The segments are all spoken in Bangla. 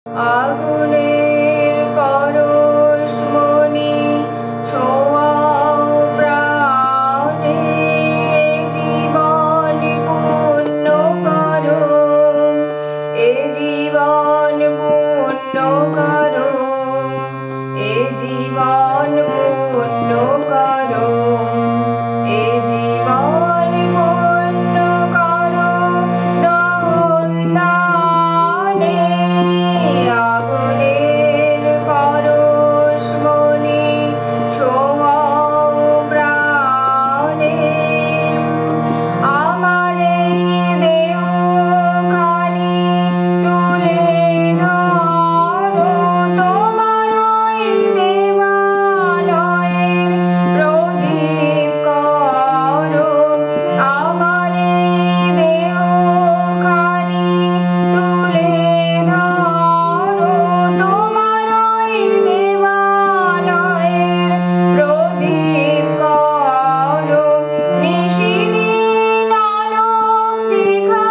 আগুনের পরশমণি ছোঁয়াও প্রাণে, জীবন পূর্ণ করো, এ জীবন পূর্ণ করো, এ জীবন পূর্ণ করো, এ জীবন পূর্ণ করো দহন দানে। আগুনের পরশমণি ছোঁয়াও প্রাণে, আমার এই দেহখানি তুলে ধরো, তোমার ওই দেবালয়ের প্রদীপ করো। আমার এই দেহখানি তুলে ধরো, তোমার ওই দেবালয়ের প্রদীপ করো। নিশিদিন আলোক শিখা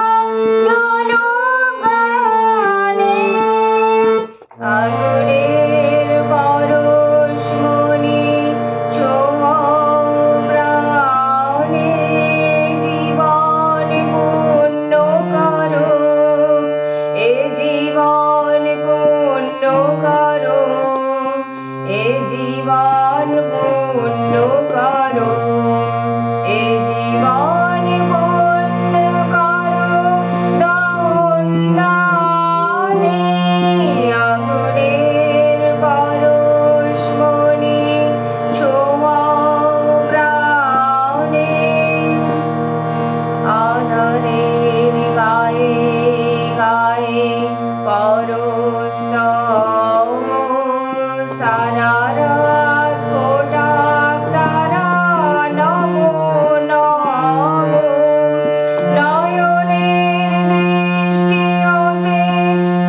জ্বলুক গানে, আগুনের পরশমণি ছোঁয়াও প্রাণে, জীবন পূর্ণ করো, এ জীবন পূর্ণ করো, এ জীবন পূর্ণ করো, এ জীবন পূর্ণ করো দহন দানে। আগুনের পরশমণি ছোঁয়াও প্রাণে, আধারের গায়ে গায়ে পরস্তম, সারা রাত ফোটাক তারা নব নব। নয়নের দৃষ্টি হতে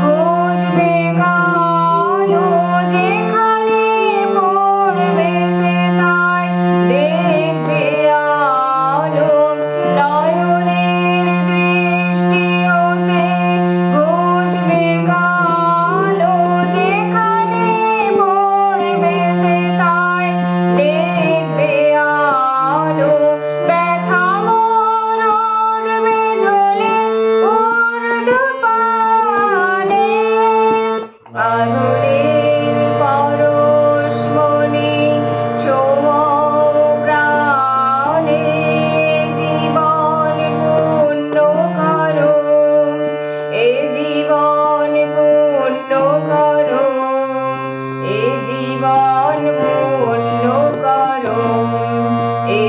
বুঝবে কালো, যেখানে পড়বে সে তাই দেখবে আলো। নয়নের দৃষ্টি হতে বুঝবে কালো, যেখানে পড়বে সে তাই দেখবে আলো। ব্যথা মোর উঠবে জ্বলে ঊর্ধ্বপানে, আগুনের পরশমণি ছোঁয়াও প্রাণে, জীবন পূর্ণ করো, এ জীবন পূর্ণ করো, এ জীবন পূর্ণ করো, এ